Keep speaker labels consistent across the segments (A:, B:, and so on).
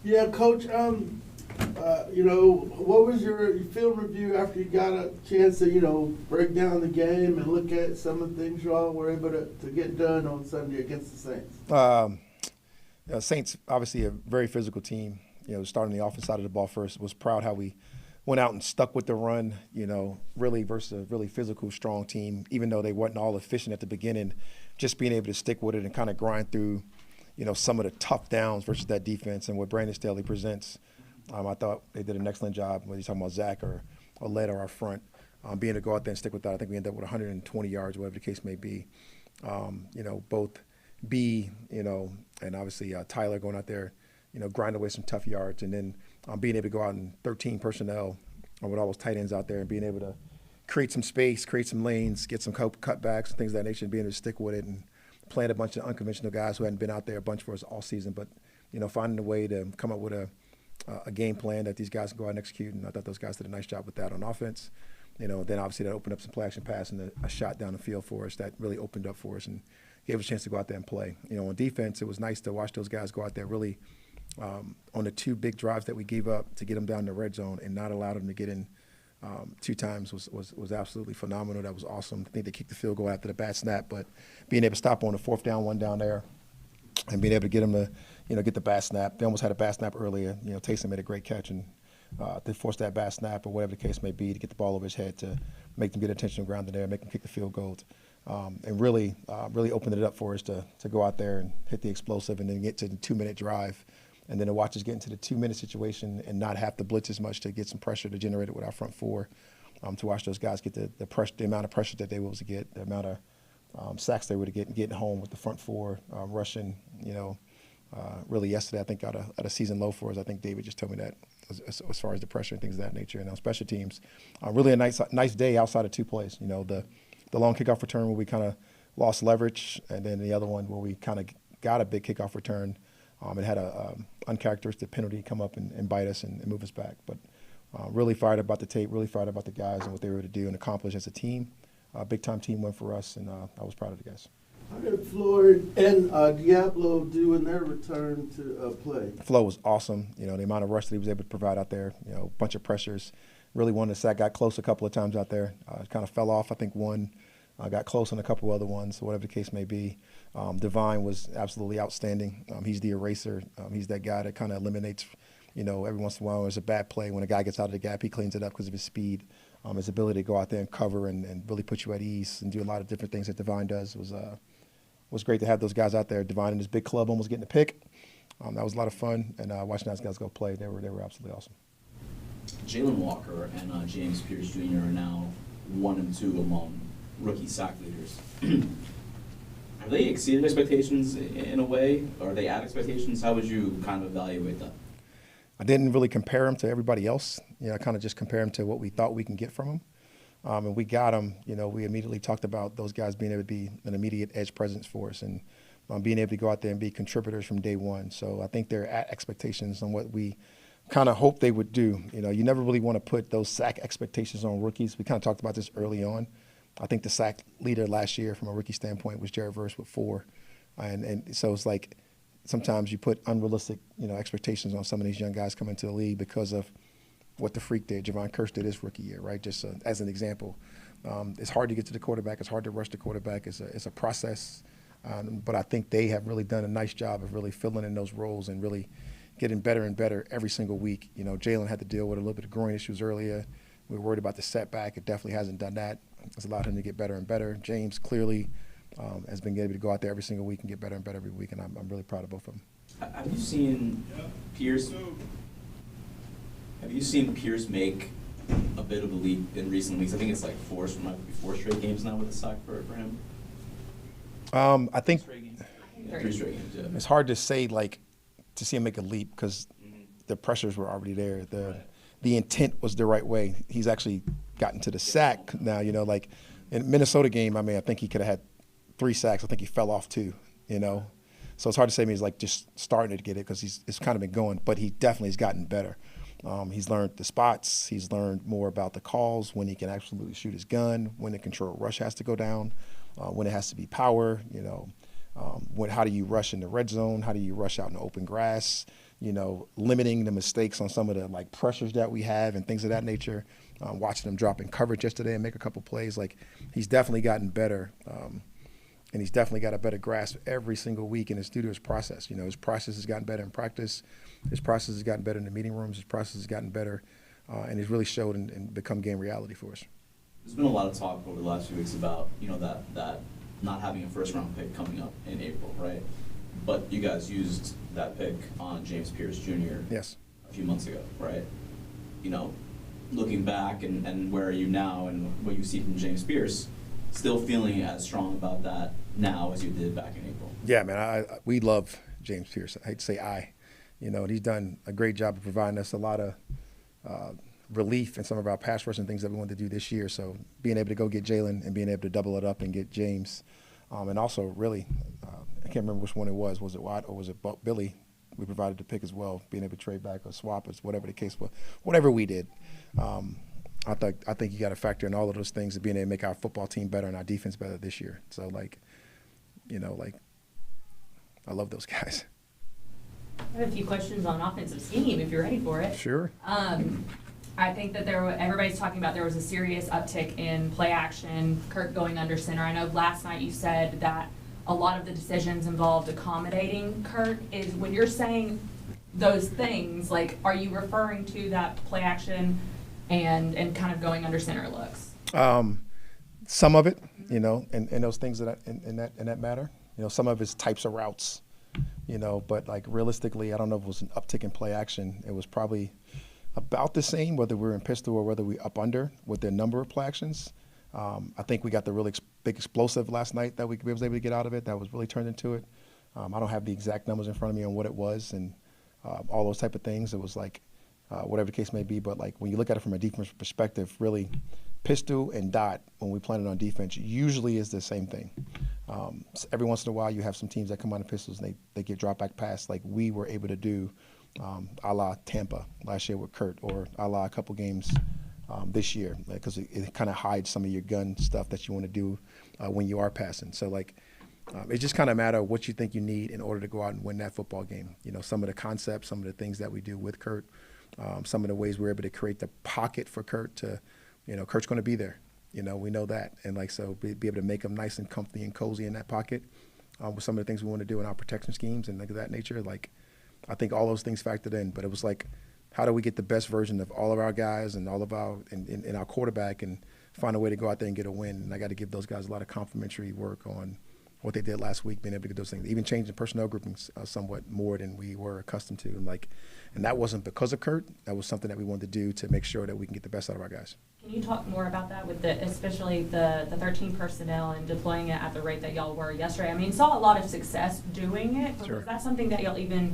A: Yeah, Coach. What was your film review after you got a chance to, break down the game and look at some of the things y'all were able to get done on Sunday against the Saints?
B: Saints, obviously a very physical team. Starting the offense side of the ball first, was proud how we went out and stuck with the run, really versus a really physical, strong team. Even though they weren't all efficient at the beginning, just being able to stick with it and kind of grind through, some of the tough downs versus that defense and what Brandon Staley presents. I thought they did an excellent job, whether you're talking about Zach or Led or our front, being able to go out there and stick with that. I think we ended up with 120 yards, whatever the case may be. Both B, and obviously Tyler going out there, grinding away some tough yards, and then being able to go out in 13 personnel with all those tight ends out there and being able to create some space, create some lanes, get some cutbacks and things of that nature, and being able to stick with it and playing a bunch of unconventional guys who hadn't been out there a bunch for us all season, but finding a way to come up with a game plan that these guys can go out and execute, and I thought those guys did a nice job with that on offense. Then obviously that opened up some play action pass and a shot down the field for us that really opened up for us and gave us a chance to go out there and play. On defense, it was nice to watch those guys go out there really on the two big drives that we gave up to get them down the red zone and not allow them to get in two times was absolutely phenomenal. That was awesome. I think they kicked the field goal after the bad snap, but being able to stop on the fourth down, one down there, and being able to get them to, get the bad snap. They almost had a bad snap earlier. Taysom made a great catch and to force that bad snap or whatever the case may be to get the ball over his head to make them get intentional ground in there, make them kick the field goal, and really opened it up for us to go out there and hit the explosive and then get to the 2-minute drive. And then to watch us get into the 2-minute situation and not have to blitz as much to get some pressure to generate it with our front four, to watch those guys get the pressure, the amount of pressure that they were able to get, the amount of sacks they were to get, getting home with the front four, rushing, really yesterday I think at a season low for us. I think David just told me that as far as the pressure and things of that nature. And on special teams, really a nice day outside of two plays. The long kickoff return where we kind of lost leverage, and then the other one where we kind of got a big kickoff return. It had a uncharacteristic penalty come up and bite us and move us back. But really fired about the tape, really fired about the guys and what they were able to do and accomplish as a team. Big-time team win for us, and I was proud of the guys.
A: How did Floyd and Diablo do in their return to play?
B: Flo was awesome. The amount of rush that he was able to provide out there, a bunch of pressures. Really wanted to sack, got close a couple of times out there. Kind of fell off, I think, one. Got close on a couple other ones, whatever the case may be. Divine was absolutely outstanding. He's the eraser. He's that guy that kind of eliminates, every once in a while there's a bad play. When a guy gets out of the gap, he cleans it up because of his speed. His ability to go out there and cover and really put you at ease and do a lot of different things that Divine does was great to have those guys out there. Divine in his big club almost getting a pick. That was a lot of fun. And watching those guys go play, they were absolutely awesome.
C: Jalen Walker and James Pierce Jr. are now 1 and 2 among rookie sack leaders. Have they exceeded expectations in a way? Or are they at expectations? How would you kind of evaluate that?
B: I didn't really compare them to everybody else. I kind of just compare them to what we thought we can get from them. And we got them. We immediately talked about those guys being able to be an immediate edge presence for us and being able to go out there and be contributors from day one. So I think they're at expectations on what we kind of hoped they would do. You never really want to put those sack expectations on rookies. We kind of talked about this early on. I think the sack leader last year from a rookie standpoint was Jared Verse with 4. And so it's like sometimes you put unrealistic, expectations on some of these young guys coming into the league because of what the freak did. Javon Kearse did his rookie year, right? Just as an example. It's hard to get to the quarterback. It's hard to rush the quarterback. It's a process. But I think they have really done a nice job of really filling in those roles and really getting better and better every single week. Jalen had to deal with a little bit of groin issues earlier. We were worried about the setback. It definitely hasn't done that. It's allowed him to get better and better. James clearly has been able to go out there every single week and get better and better every week, and I'm really proud of both of them.
C: Have you seen Pierce? Have you seen Pierce make a bit of a leap in recent weeks? I think it's like four straight games now with a sack for him.
B: I think
C: 3 straight games. Yeah.
B: It's hard to say to see him make a leap because the pressures were already there. The intent was the right way. He's actually gotten to the sack now. In Minnesota game, I think he could have had 3 sacks. I think he fell off 2. So it's hard to say he's just starting to get it because it's kind of been going, but he definitely has gotten better. He's learned the spots. He's learned more about the calls, when he can absolutely shoot his gun, when the control rush has to go down. when it has to be power, how do you rush in the red zone? How do you rush out in the open grass? Limiting the mistakes on some of the like pressures that we have and things of that nature. Watching him drop in coverage yesterday and make a couple plays. Like, he's definitely gotten better. And he's definitely got a better grasp every single week, and it's due to his process. His process has gotten better in practice. His process has gotten better in the meeting rooms. His process has gotten better, and it's really showed and become game reality for us.
C: There's been a lot of talk over the last few weeks about, that not having a first-round pick coming up in April, right? But you guys used that pick on James Pierce Jr.
B: Yes.
C: A few months ago, right? Looking back and where are you now and what you see from James Pierce, still feeling as strong about that now as you did back in April?
B: Yeah, man, we love James Pierce. I hate to say and he's done a great job of providing us a lot of relief in some of our pass rush and things that we wanted to do this year. So being able to go get Jalen and being able to double it up and get James, and also really, I can't remember which one it was. Was it Watt or was it Billy? We provided the pick as well, being able to trade back or swap us, whatever the case was. Whatever we did, I think you got to factor in all of those things of being able to make our football team better and our defense better this year. So, I love those guys.
D: I have a few questions on offensive scheme, if you're ready for it.
B: Sure.
D: I think that everybody's talking about there was a serious uptick in play action, Kirk going under center. I know last night you said that a lot of the decisions involved accommodating Kirk. Is when you're saying those things, like, are you referring to that play action and kind of going under center looks?
B: Some of it, and those things in that matter. Some of it's types of routes, but like realistically, I don't know if it was an uptick in play action. It was probably about the same, whether we were in pistol or whether we up under with the number of play actions. I think we got the really big explosive last night that we was able to get out of it. That was really turned into it. I don't have the exact numbers in front of me on what it was and all those type of things. It was like whatever the case may be. But like when you look at it from a defense perspective, really pistol and dot when we planted on defense usually is the same thing. So every once in a while you have some teams that come on the pistols and they get drop back pass like we were able to do a la Tampa last year with Kurt or a la a couple games this year because it kind of hides some of your gun stuff that you want to do when you are passing. So it just kind of matter what you think you need in order to go out and win that football game. Some of the concepts, some of the things that we do with Kurt, some of the ways we're able to create the pocket for Kurt to, Kurt's going to be there. We know that. And so be able to make him nice and comfy and cozy in that pocket with some of the things we want to do in our protection schemes and things of that nature. I think all those things factored in, but it was how do we get the best version of all of our guys and all of our and our quarterback and find a way to go out there and get a win. And I got to give those guys a lot of complimentary work on what they did last week, being able to get those things, even changing personnel groupings somewhat more than we were accustomed to. And that wasn't because of Kurt. That was something that we wanted to do to make sure that we can get the best out of our guys.
D: Can you talk more about that with especially the 13 personnel and deploying it at the rate that y'all were yesterday? I mean, saw a lot of success doing it, but
B: Sure.
D: Was that something that y'all even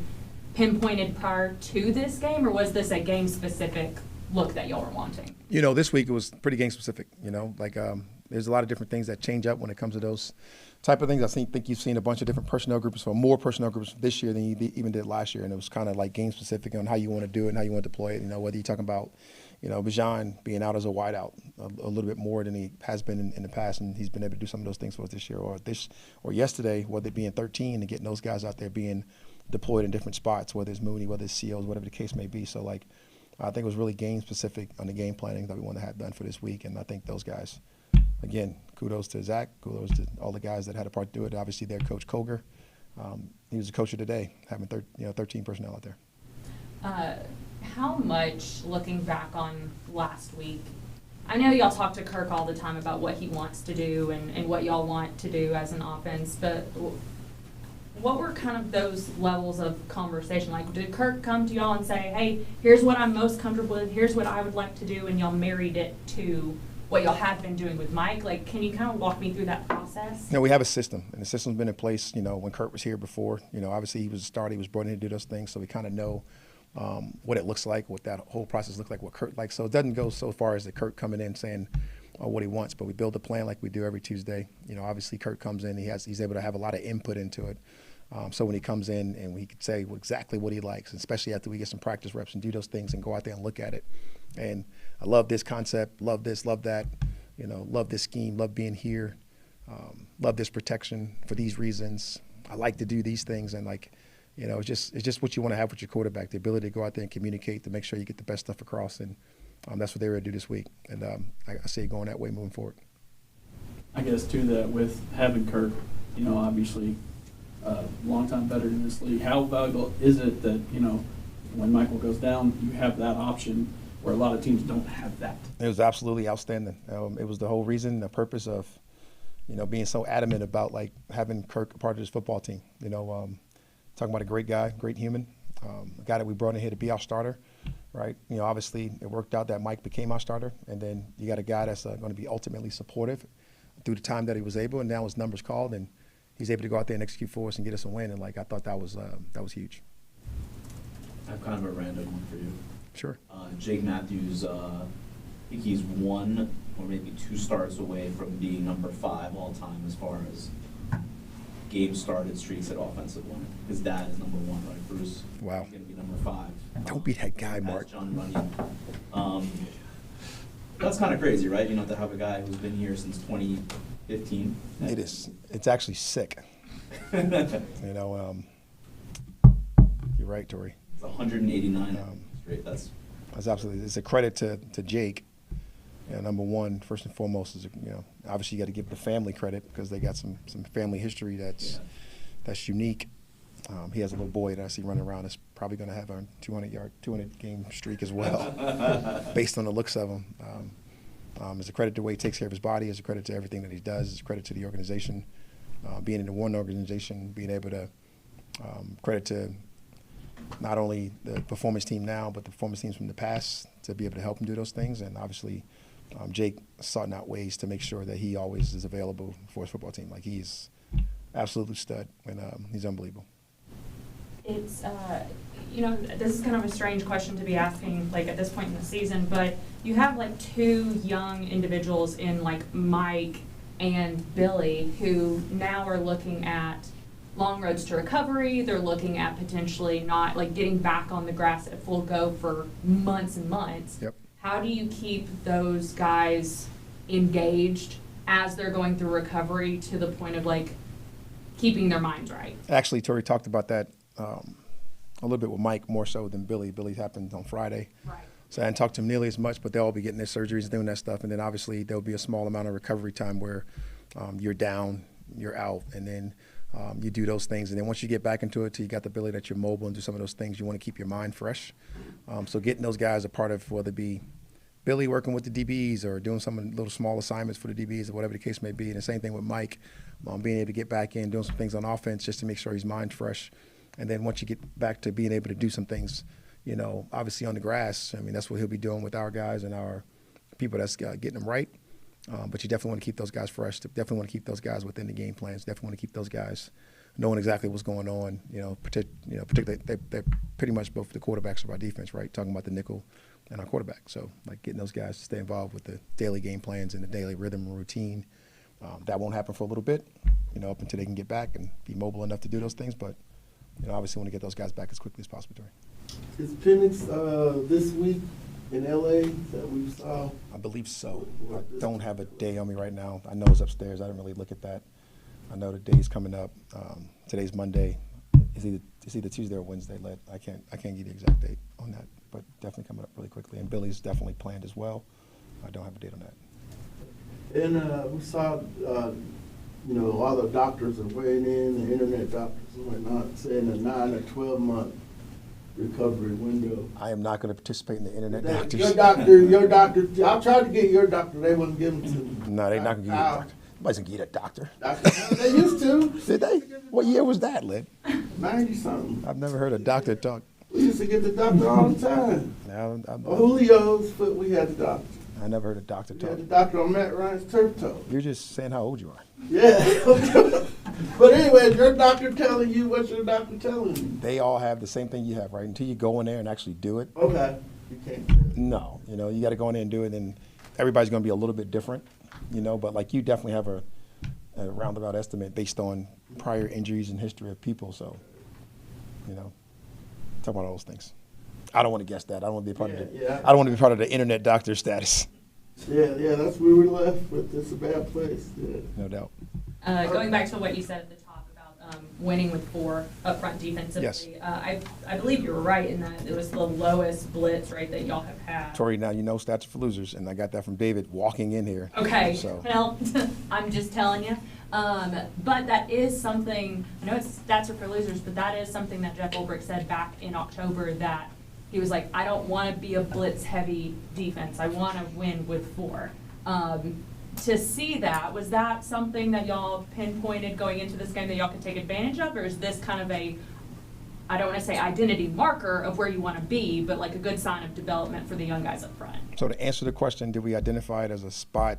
D: pinpointed prior to this game, or was this a game-specific look that y'all were wanting?
B: This week it was pretty game-specific. There's a lot of different things that change up when it comes to those type of things. I think you've seen a bunch of different personnel groups or more personnel groups this year than you even did last year, and it was kind of like game-specific on how you want to do it and how you want to deploy it. Whether you're talking about Bijan being out as a wideout a little bit more than he has been in the past, and he's been able to do some of those things for us this year, or yesterday, whether it being 13 and getting those guys out there being deployed in different spots, whether it's Mooney, whether it's Seals, whatever the case may be. So I think it was really game specific on the game planning that we want to have done for this week, and I think those guys, again, kudos to Zach, kudos to all the guys that had a part to do it. Obviously, their coach Koger, he was the coach of today, having 13 personnel out there.
D: How much, looking back on last week, I know y'all talk to Kirk all the time about what he wants to do and what y'all want to do as an offense, but what were kind of those levels of conversation? Did Kirk come to y'all and say, hey, here's what I'm most comfortable with, here's what I would like to do, and y'all married it to what y'all had been doing with Mike? Can you kind of walk me through that process?
B: We have a system, and the system's been in place, when Kurt was here before. Obviously he was a starter, he was brought in to do those things, so we kind of know what it looks like, what that whole process looks like, what Kurt likes. So it doesn't go so far as the Kurt coming in saying what he wants, but we build a plan like we do every Tuesday. Obviously Kurt comes in, he's able to have a lot of input into it. So when he comes in and we could say exactly what he likes, especially after we get some practice reps and do those things and go out there and look at it. And I love this concept, love this, love that, love this scheme, love being here. love this protection for these reasons. I like to do these things, and like, you know, it's just what you want to have with your quarterback, the ability to go out there and communicate to make sure you get the best stuff across, and that's what they were to do this week, and I see it going that way moving forward.
E: I guess too that with having Kirk, you know, obviously longtime veteran in this league, how valuable is it that, you know, when Michael goes down, you have that option where a lot of teams don't have that?
B: It was absolutely outstanding. It was the whole reason, the purpose of, you know, being so adamant about like having Kirk a part of this football team. You know, talking about a great guy, great human, a guy that we brought in here to be our starter, right? You know, obviously it worked out that Mike became our starter, and then you got a guy that's going to be ultimately supportive through the time that he was able, and now his numbers called, and he's able to go out there and execute for us and get us a win. And like, I thought that was huge.
C: I have kind of a random one for you.
B: Sure.
C: Jake Matthews, I think he's 1 or maybe 2 starts away from being number 5 all time as far as game started streaks at offensive line. His dad is number 1, right, Bruce?
B: Wow.
C: He's going to be number 5.
B: Don't be that guy, Mark.
C: John Runyon. That's kind of crazy, right? You know, to have a guy who's been here since 2015.
B: It is. It's actually sick. You know, you're right, Tori.
C: It's 189 straight. That's
B: absolutely. It's a credit to Jake. You know, number one, first and foremost, is, you know, obviously you got to give the family credit because they got some family history that's unique. He has a little boy that I see running around that's probably going to have a 200-game streak as well, based on the looks of him. It's a credit to the way he takes care of his body. It's a credit to everything that he does. It's a credit to the organization, being in the one organization, being able to credit to not only the performance team now, but the performance teams from the past to be able to help him do those things. And obviously, Jake sought out ways to make sure that he always is available for his football team. Like, he's absolute stud, and he's unbelievable.
D: It's, you know, this is kind of a strange question to be asking, like, at this point in the season, but you have, like, 2 young individuals in, like, Mike and Billy who now are looking at long roads to recovery. They're looking at potentially not, like, getting back on the grass at full go for months and months.
B: Yep.
D: How do you keep those guys engaged as they're going through recovery to the point of, like, keeping their minds right?
B: Actually, Tori talked about that a little bit with Mike, more so than Billy. Billy happened on Friday.
D: Right.
B: So I didn't talk to him nearly as much, but they'll all be getting their surgeries and doing that stuff. And then obviously there'll be a small amount of recovery time where you're down, you're out, and then you do those things. And then once you get back into it, till you got the ability that you're mobile and do some of those things, you want to keep your mind fresh. So getting those guys a part of, whether it be Billy working with the DBs or doing some little small assignments for the DBs or whatever the case may be. And the same thing with Mike, being able to get back in, doing some things on offense just to make sure he's mind fresh. And then once you get back to being able to do some things, you know, obviously on the grass, I mean, that's what he'll be doing with our guys and our people that's getting them right. But you definitely want to keep those guys fresh. Definitely want to keep those guys within the game plans. Definitely want to keep those guys knowing exactly what's going on. Particularly they're pretty much both the quarterbacks of our defense, right? Talking about the nickel and our quarterback. So, like, getting those guys to stay involved with the daily game plans and the daily rhythm and routine. That won't happen for a little bit, you know, up until they can get back and be mobile enough to do those things. But, you know, obviously want to get those guys back as quickly as possible, Tori.
A: Is Penix this week in LA that we saw?
B: I believe so. I don't have a day on me right now. I know it's upstairs. I didn't really look at that. I know the day's coming up. Today's Monday. It's either Tuesday or Wednesday. I can't give you the exact date on that, but definitely coming up really quickly. And Billy's definitely planned as well. I don't have a date on that.
A: And we saw, you know, a lot of doctors are weighing in, the internet doctors and whatnot, saying a 9 or 12-month recovery window.
B: I am not going to participate in the internet doctors.
A: Your doctor, I tried to get your doctor. They wouldn't give them to me.
B: No, they're not going to give you a doctor. Nobody's going to get a doctor.
A: They used to.
B: Did they? What year was that, Lid?
A: 90-something.
B: I've never heard a doctor talk.
A: We used to get the doctor all the time.
B: No,
A: Julio's foot, we had the doctor.
B: I never heard a doctor
A: We
B: talk.
A: had the doctor on Matt Ryan's turf toe.
B: You're just saying how old you are.
A: Yeah. But anyway, your doctor telling you what your doctor telling you.
B: They all have the same thing you have, right? Until you go in there and actually do it.
A: Okay. You can't.
B: No, you know, you got to go in there and do it, and everybody's going to be a little bit different, you know. But like, you definitely have a roundabout estimate based on prior injuries and history of people. So, you know, talk about all those things. I don't want to guess that. I don't want to be part of it.
A: Yeah.
B: I don't want to be part of the internet doctor status.
A: Yeah, that's where we left with. It's a bad place. Yeah.
B: No doubt.
D: Going back to what you said at the top about winning with 4 up front defensively.
B: Yes.
D: I believe you were right in that it was the lowest blitz, right, that y'all have had.
B: Tori, now you know stats for losers, and I got that from David walking in here.
D: Okay,
B: So.
D: well, I'm just telling you. But that is something, I know it's stats are for losers, but that is something that Jeff Ulbrich said back in October, that he was like, I don't want to be a blitz-heavy defense. I want to win with 4. To see that, was that something that y'all pinpointed going into this game that y'all could take advantage of, or is this kind of a, I don't want to say identity marker of where you want to be, but like a good sign of development for the young guys up front?
B: So to answer the question, did we identify it as a spot,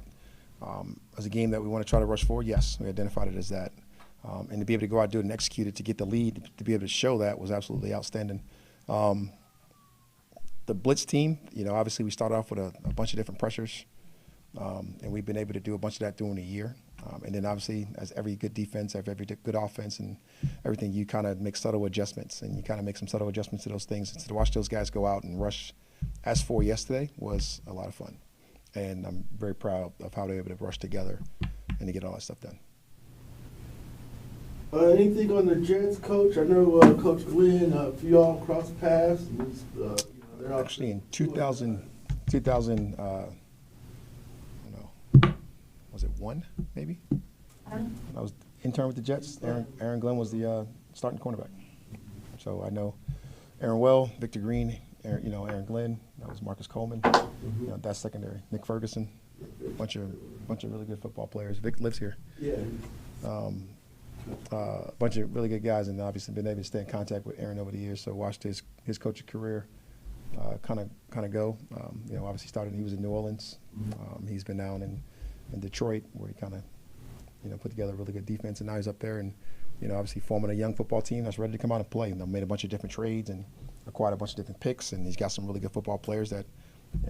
B: as a game that we want to try to rush for? Yes, we identified it as that. And to be able to go out and do it and execute it, to get the lead, to be able to show that was absolutely outstanding. The blitz team, obviously we started off with a bunch of different pressures, and we've been able to do a bunch of that during the year. And then obviously, as every good defense, every good offense and everything, you kind of make subtle adjustments, and you kind of make some subtle adjustments to those things. And to watch those guys go out and rush as 4 yesterday was a lot of fun. And I'm very proud of how they were able to rush together and to get all that stuff done.
A: Anything on the Jets, Coach? I know Coach Glenn, if you all crossed paths, they're
B: Actually, in 2000, was it 1 maybe? I was intern with the Jets. Aaron Glenn was the starting cornerback. So I know Aaron Well, Victor Green, Aaron Glenn. That was Marcus Coleman. That's secondary. Nick Ferguson. Bunch of really good football players. Vic lives here.
A: Yeah.
B: A bunch of really good guys, and obviously been able to stay in contact with Aaron over the years. So watched his coaching career kind of go. Obviously started. He was in New Orleans. He's been down in Detroit, where he kind of put together a really good defense, and now he's up there and obviously forming a young football team that's ready to come out and play. Made a bunch of different trades and acquired a bunch of different picks, and he's got some really good football players that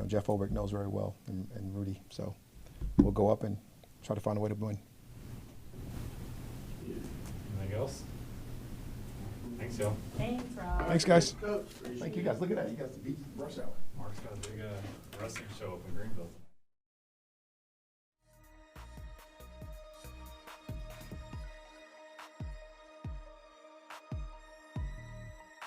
B: Jeff Ulbrich knows very well, and Rudy. So we'll go up and try to find a way to win.
F: Anything else? Thanks, y'all.
D: Thanks, Rob.
B: Thanks, guys.
A: Coach,
B: Thank you, guys. Look at that. You guys beat rush hour.
F: Mark's got a big wrestling show up in Greenville.